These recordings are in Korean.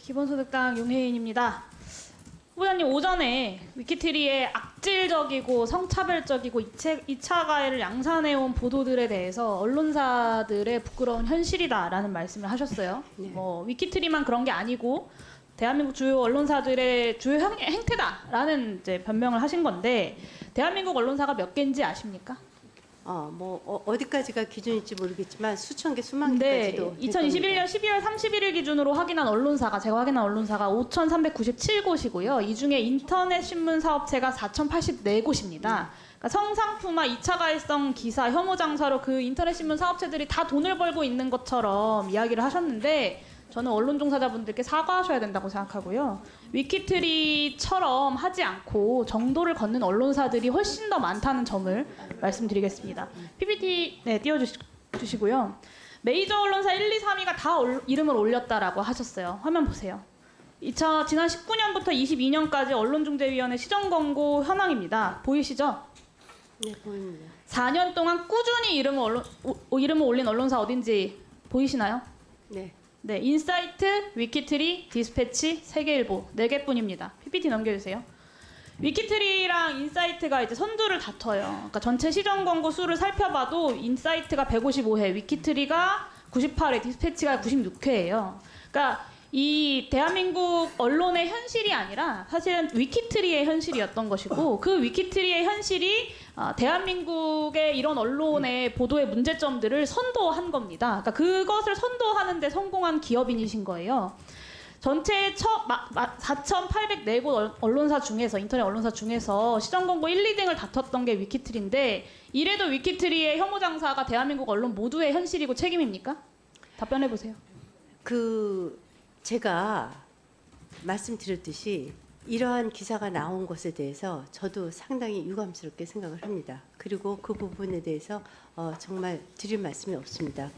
기본소득당 윤혜인입니다. 후보자님, 오전에 위키트리의 악질적이고 성차별적이고 2차 가해를 양산해온 보도들에 대해서 언론사들의 부끄러운 현실이다라는 말씀을 하셨어요. 네. 위키트리만 그런 게 아니고 대한민국 주요 언론사들의 주요 행태다라는 이제 변명을 하신 건데, 대한민국 언론사가 몇 개인지 아십니까? 어디까지가 기준일지 모르겠지만 수천 개, 수만 네, 개까지도. 2021년 12월 31일 기준으로 확인한 언론사가, 제가 확인한 언론사가 5,397곳이고요. 이 중에 인터넷 신문 사업체가 4,084곳입니다. 그러니까 성상품화 2차 가해성 기사, 혐오 장사로 그 인터넷 신문 사업체들이 다 돈을 벌고 있는 것처럼 이야기를 하셨는데, 저는 언론 종사자분들께 사과하셔야 된다고 생각하고요. 위키트리처럼 하지 않고 정도를 걷는 언론사들이 훨씬 더 많다는 점을 말씀드리겠습니다. PPT 띄워주시고요. 메이저 언론사 1, 2, 3위가 다 이름을 올렸다라고 하셨어요. 화면 보세요. 지난 19년부터 22년까지 언론중재위원회 시정권고 현황입니다. 보이시죠? 네, 보입니다. 4년 동안 꾸준히 이름을 올린 언론사 어딘지 보이시나요? 네. 네, 인사이트, 위키트리, 디스패치, 세계일보 4개뿐입니다. PPT 넘겨주세요. 위키트리랑 인사이트가 이제 선두를 다퉈요. 그러니까 전체 시정 권고 수를 살펴봐도 인사이트가 155회, 위키트리가 98회, 디스패치가 96회예요. 그러니까 이 대한민국 언론의 현실이 아니라 사실은 위키트리의 현실이었던 것이고, 그 위키트리의 현실이 대한민국의 이런 언론의 보도의 문제점들을 선도한 겁니다. 그러니까 그것을 선도하는 데 성공한 기업인이신 거예요. 전체 4,804곳 언론사 중에서, 인터넷 언론사 중에서 시정권고 1, 2등을 다퉜던 게 위키트리인데, 이래도 위키트리의 혐오 장사가 대한민국 언론 모두의 현실이고 책임입니까? 답변해 보세요. 제가 말씀드렸듯이 이러한 기사가 나온 것에 대해서 저도 상당히 유감스럽게 생각을 합니다. 그리고 그 부분에 대해서 정말 드릴 말씀이 없습니다.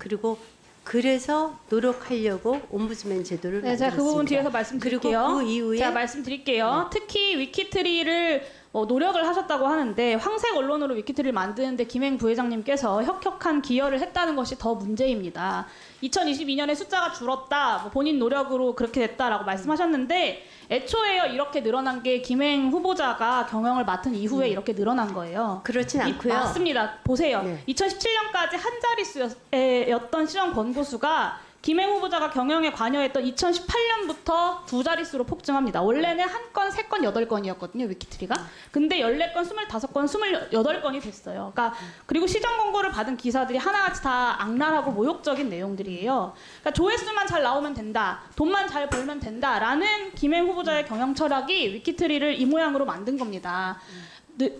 그래서 노력하려고 옴부즈맨 제도를 만들었습니다. 제가 그 부분 뒤에서 말씀드릴게요. 그리고 그 이후에 제가 말씀드릴게요. 특히 위키트리를 노력을 하셨다고 하는데, 황색 언론으로 위키트리를 만드는데 김행 부회장님께서 혁혁한 기여를 했다는 것이 더 문제입니다. 2022년에 숫자가 줄었다, 본인 노력으로 그렇게 됐다라고 말씀하셨는데, 애초에 이렇게 늘어난 게 김행 후보자가 경영을 맡은 이후에 이렇게 늘어난 거예요. 그렇진 않고요. 맞습니다. 보세요. 네. 2017년까지 한 자릿수였던 시정 권고수가 김행 후보자가 경영에 관여했던 2018년부터 두 자릿수로 폭증합니다. 원래는 한 건, 3건, 8건이었거든요, 위키트리가. 근데 14건, 25건, 28건이 됐어요. 그러니까 그리고 시정 권고를 받은 기사들이 하나같이 다 악랄하고 모욕적인 내용들이에요. 그러니까 조회수만 잘 나오면 된다, 돈만 잘 벌면 된다라는 김행 후보자의 경영 철학이 위키트리를 이 모양으로 만든 겁니다.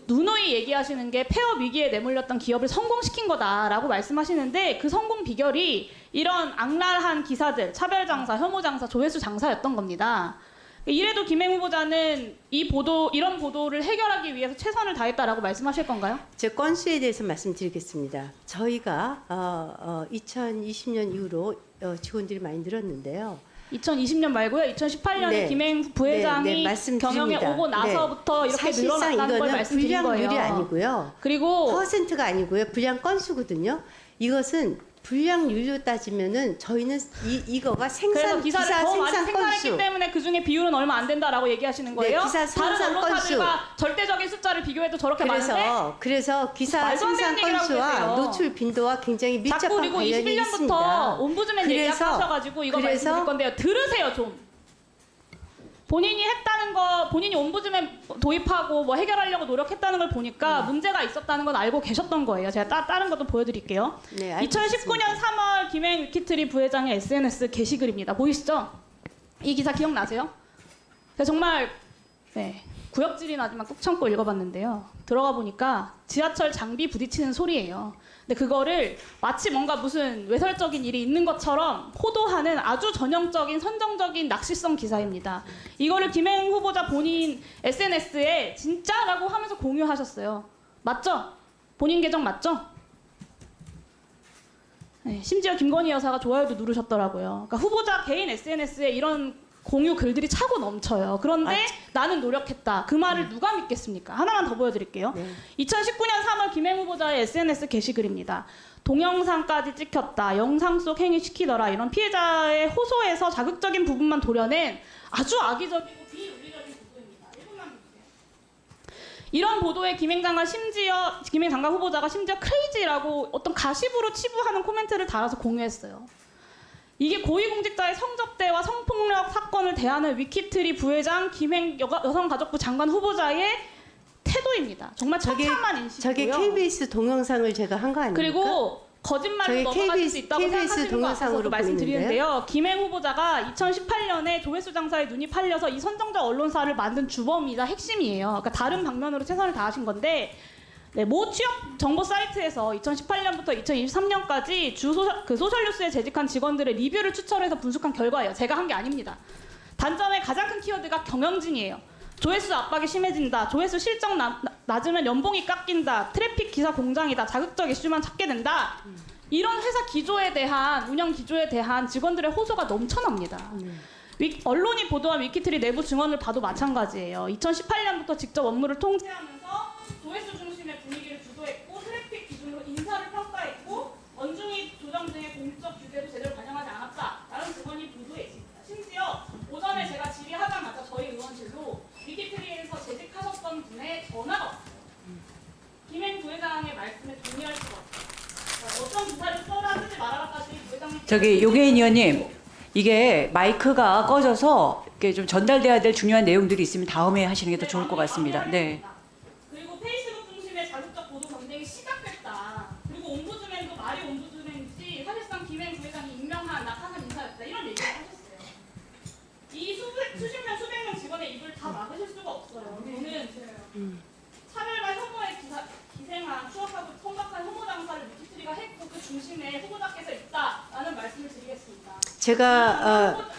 누누이 얘기하시는 게 폐업 위기에 내몰렸던 기업을 성공시킨 거다라고 말씀하시는데, 그 성공 비결이 이런 악랄한 기사들, 차별 장사, 혐오 장사, 조회수 장사였던 겁니다. 이래도 김행 후보자는 이런 보도를 해결하기 위해서 최선을 다했다라고 말씀하실 건가요? 제 건수에 대해서 말씀드리겠습니다. 저희가 2020년 이후로 직원들이 많이 늘었는데요. 2020년 말고요. 2018년에 네. 김행 부회장이 경영에 오고 나서부터 이렇게 늘어났다는 걸 말씀드린 거예요. 불량률이 아니고요. 그리고 퍼센트가 아니고요. 불량 건수거든요. 이것은 불량률로 따지면은 저희는 이거가 그래서 기사 기사를 더 많이 생산 생산했기 건수. 때문에 그 중에 비율은 얼마 안 된다라고 얘기하시는 거예요? 네, 기사 다른 생산 언론사들과 절대적인 숫자를 비교해도 저렇게 많은데? 그래서 기사 말도 안 생산 되는 얘기라고 건수와 그러세요. 노출 빈도와 굉장히 자꾸 밀접한 그리고 관련이 21년부터 있습니다. 옴부즈맨 얘기하셔가지고 이거 말씀드릴 건데요. 들으세요 좀. 본인이 했다는 거, 본인이 옴부즈맨 도입하고 해결하려고 노력했다는 걸 보니까 문제가 있었다는 건 알고 계셨던 거예요. 제가 다른 것도 보여드릴게요. 네, 알겠습니다. 2019년 3월 김행 위키트리 부회장의 SNS 게시글입니다. 보이시죠? 이 기사 기억나세요? 제가 정말 구역질이 나지만 꾹 참고 읽어봤는데요. 들어가 보니까 지하철 장비 부딪히는 소리예요. 근데 그거를 마치 뭔가 무슨 외설적인 일이 있는 것처럼 포도하는 아주 전형적인 선정적인 낚시성 기사입니다. 이거를 김행 후보자 본인 SNS에 진짜라고 하면서 공유하셨어요. 맞죠? 본인 계정 맞죠? 네, 심지어 김건희 여사가 좋아요도 누르셨더라고요. 그러니까 후보자 개인 SNS에 이런 공유 글들이 차고 넘쳐요. 그런데 나는 노력했다. 그 말을 누가 믿겠습니까? 하나만 더 보여드릴게요. 네. 2019년 3월 김행 후보자의 SNS 게시글입니다. 동영상까지 찍혔다. 영상 속 행위 시키더라. 이런 피해자의 호소에서 자극적인 부분만 도려낸 아주 악의적이고 비윤리적인 보도입니다. 1분만 보세요. 이런 보도에 김행 장관 후보자가 심지어 크레이지라고 어떤 가십으로 치부하는 코멘트를 달아서 공유했어요. 이게 고위공직자의 성접대와 성폭력 사건을 대하는 위키트리 부회장 김행 여성가족부 장관 후보자의 태도입니다. 정말 처참한 인식이고요. 저게 KBS 동영상을 제가 한 거 아닙니까? 그리고 거짓말로 저희 넘어가실 수 있다고 KBS 생각하시는 것 같아서 동영상으로 말씀드리는데요. 김행 후보자가 2018년에 조회수 장사에 눈이 팔려서 이 선정적 언론사를 만든 주범이자 핵심이에요. 그러니까 다른 방면으로 최선을 다하신 건데 네, 모 취업 정보 사이트에서 2018년부터 2023년까지 소셜뉴스에 재직한 직원들의 리뷰를 추천해서 분석한 결과예요. 제가 한 게 아닙니다. 단점의 가장 큰 키워드가 경영진이에요. 조회수 압박이 심해진다. 조회수 실적 낮으면 연봉이 깎인다. 트래픽 기사 공장이다. 자극적 이슈만 찾게 된다. 이런 회사 기조에 대한 운영 기조에 대한 직원들의 호소가 넘쳐납니다. 언론이 보도한 위키트리 내부 증언을 봐도 마찬가지예요. 2018년부터 직접 업무를 통제하면서 조회수 중심의 분위기를 주도했고 트래픽 기준으로 인사를 평가했고 원중위 조정 등의 공적 규제도 제대로 반영하지 않았다라는 증언이 보도에 있습니다. 심지어 오전에 제가 질의하자마자 저희 의원실로 위키트리에서 재직하셨던 분의 전화가 왔어요. 김행 부회장의 말씀에 동의할 수가 없어요. 어떤 기사를 써라 쓰지 말아라까지 부회장님. 저기 요계인 의원님, 이게 마이크가 꺼져서 이렇게 좀 전달돼야 될 중요한 내용들이 있으면 다음에 하시는 게 더 좋을 것 같습니다. 네. 그리고 페이스북 중심의 자극적 보도 전쟁이 시작됐다. 그리고 옴부즈맨도 말이 옴부즈맨이지 사실상 김행 부회장이 임명한 낙하산 인사였다. 이런 얘기를 하셨어요. 이 수십 명, 수백 명 직원의 입을 다 막으실 수가 없어요. 저는 차별과 혐오에 기생한 추악하고 천박한 혐오 장사를 위키트리가 했고 그 중심에 후보자께서 있다라는 말씀을 드리겠습니다. 제가